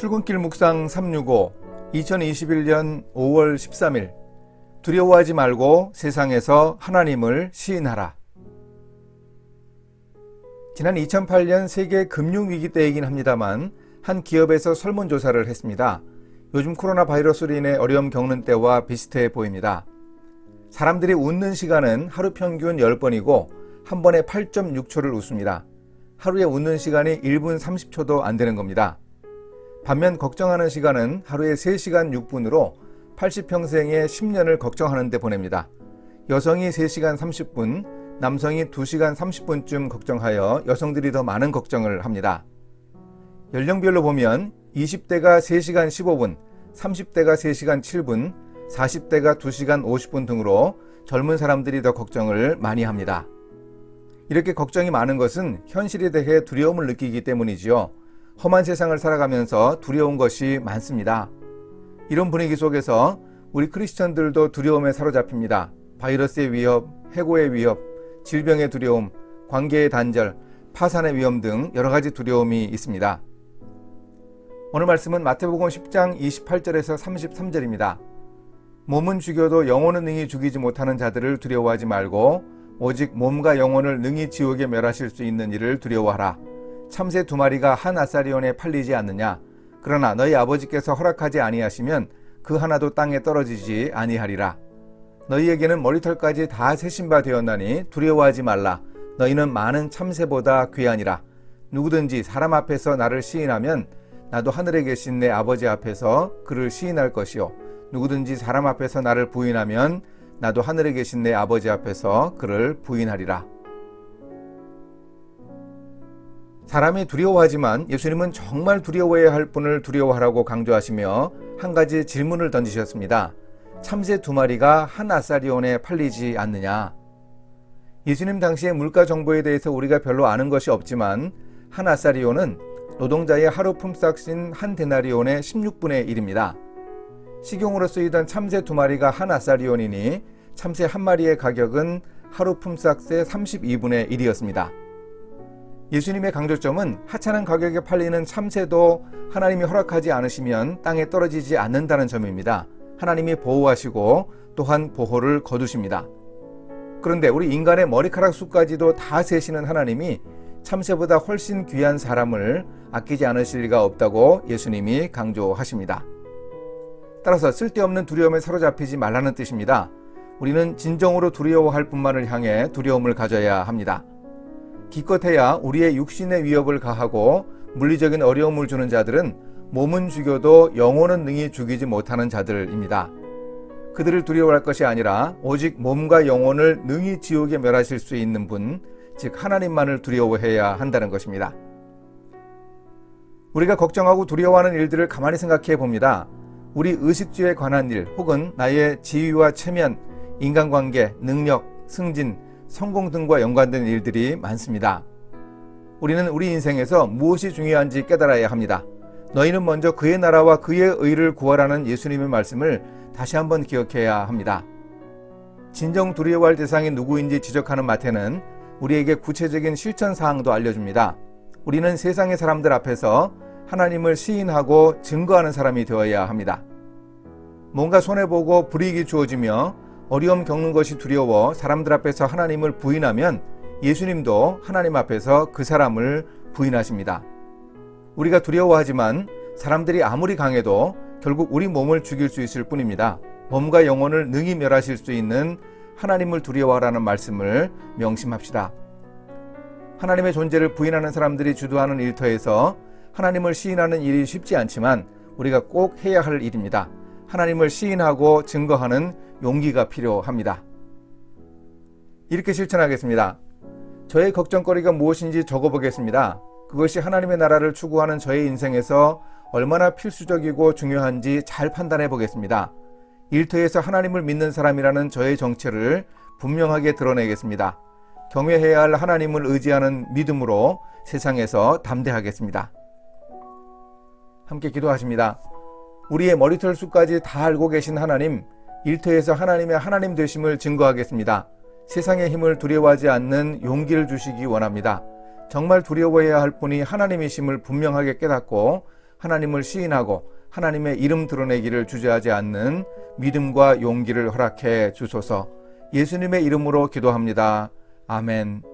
출근길 묵상 365 2021년 5월 13일 두려워하지 말고 세상에서 하나님을 시인하라. 지난 2008년 세계 금융위기 때이긴 합니다만 한 기업에서 설문조사를 했습니다. 요즘 코로나 바이러스로 인해 어려움 겪는 때와 비슷해 보입니다. 사람들이 웃는 시간은 하루 평균 10번이고 한 번에 8.6초를 웃습니다. 하루에 웃는 시간이 1분 30초도 안 되는 겁니다. 반면 걱정하는 시간은 하루에 3시간 6분으로 80평생의 10년을 걱정하는 데 보냅니다. 여성이 3시간 30분, 남성이 2시간 30분쯤 걱정하여 여성들이 더 많은 걱정을 합니다. 연령별로 보면 20대가 3시간 15분, 30대가 3시간 7분, 40대가 2시간 50분 등으로 젊은 사람들이 더 걱정을 많이 합니다. 이렇게 걱정이 많은 것은 현실에 대해 두려움을 느끼기 때문이지요. 험한 세상을 살아가면서 두려운 것이 많습니다. 이런 분위기 속에서 우리 크리스천들도 두려움에 사로잡힙니다. 바이러스의 위협, 해고의 위협, 질병의 두려움, 관계의 단절, 파산의 위험 등 여러 가지 두려움이 있습니다. 오늘 말씀은 마태복음 10장 28절에서 33절입니다. 몸은 죽여도 영혼은 능히 죽이지 못하는 자들을 두려워하지 말고 오직 몸과 영혼을 능히 지옥에 멸하실 수 있는 이를 두려워하라. 참새 2마리가 한 아사리온에 팔리지 않느냐? 그러나 너희 아버지께서 허락하지 아니하시면 그 하나도 땅에 떨어지지 아니하리라. 너희에게는 머리털까지 다 세신 바 되었나니 두려워하지 말라. 너희는 많은 참새보다 귀하니라. 누구든지 사람 앞에서 나를 시인하면 나도 하늘에 계신 내 아버지 앞에서 그를 시인할 것이요. 누구든지 사람 앞에서 나를 부인하면 나도 하늘에 계신 내 아버지 앞에서 그를 부인하리라. 사람이 두려워하지만 예수님은 정말 두려워해야 할 분을 두려워하라고 강조하시며 한 가지 질문을 던지셨습니다. 참새 2마리가 한 아사리온에 팔리지 않느냐? 예수님 당시의 물가 정보에 대해서 우리가 별로 아는 것이 없지만 한 아사리온은 노동자의 하루 품삯인 한 데나리온의 16분의 1입니다. 식용으로 쓰이던 참새 2마리가 한 아사리온이니 참새 1마리의 가격은 하루 품삯의 32분의 1이었습니다. 예수님의 강조점은 하찮은 가격에 팔리는 참새도 하나님이 허락하지 않으시면 땅에 떨어지지 않는다는 점입니다. 하나님이 보호하시고 또한 보호를 거두십니다. 그런데 우리 인간의 머리카락 숫까지도 다 세시는 하나님이 참새보다 훨씬 귀한 사람을 아끼지 않으실 리가 없다고 예수님이 강조하십니다. 따라서 쓸데없는 두려움에 사로잡히지 말라는 뜻입니다. 우리는 진정으로 두려워할 분만을 향해 두려움을 가져야 합니다. 기껏해야 우리의 육신의 위협을 가하고 물리적인 어려움을 주는 자들은 몸은 죽여도 영혼은 능히 죽이지 못하는 자들입니다. 그들을 두려워할 것이 아니라 오직 몸과 영혼을 능히 지옥에 멸하실 수 있는 분, 즉 하나님만을 두려워해야 한다는 것입니다. 우리가 걱정하고 두려워하는 일들을 가만히 생각해 봅니다. 우리 의식주에 관한 일 혹은 나의 지위와 체면, 인간관계, 능력, 승진, 성공 등과 연관된 일들이 많습니다. 우리는 우리 인생에서 무엇이 중요한지 깨달아야 합니다. 너희는 먼저 그의 나라와 그의 의를 구하라는 예수님의 말씀을 다시 한번 기억해야 합니다. 진정 두려워할 대상이 누구인지 지적하는 마태는 우리에게 구체적인 실천 사항도 알려줍니다. 우리는 세상의 사람들 앞에서 하나님을 시인하고 증거하는 사람이 되어야 합니다. 뭔가 손해보고 불이익이 주어지며 어려움 겪는 것이 두려워 사람들 앞에서 하나님을 부인하면 예수님도 하나님 앞에서 그 사람을 부인하십니다. 우리가 두려워하지만 사람들이 아무리 강해도 결국 우리 몸을 죽일 수 있을 뿐입니다. 몸과 영혼을 능히 멸하실 수 있는 하나님을 두려워하라는 말씀을 명심합시다. 하나님의 존재를 부인하는 사람들이 주도하는 일터에서 하나님을 시인하는 일이 쉽지 않지만 우리가 꼭 해야 할 일입니다. 하나님을 시인하고 증거하는 용기가 필요합니다. 이렇게 실천하겠습니다. 저의 걱정거리가 무엇인지 적어보겠습니다. 그것이 하나님의 나라를 추구하는 저의 인생에서 얼마나 필수적이고 중요한지 잘 판단해 보겠습니다. 일터에서 하나님을 믿는 사람이라는 저의 정체를 분명하게 드러내겠습니다. 경외해야 할 하나님을 의지하는 믿음으로 세상에서 담대하겠습니다. 함께 기도하십니다. 우리의 머리털 숫까지 다 알고 계신 하나님, 일터에서 하나님의 하나님 되심을 증거하겠습니다. 세상의 힘을 두려워하지 않는 용기를 주시기 원합니다. 정말 두려워해야 할 분이 하나님이심을 분명하게 깨닫고 하나님을 시인하고 하나님의 이름 드러내기를 주저하지 않는 믿음과 용기를 허락해 주소서. 예수님의 이름으로 기도합니다. 아멘.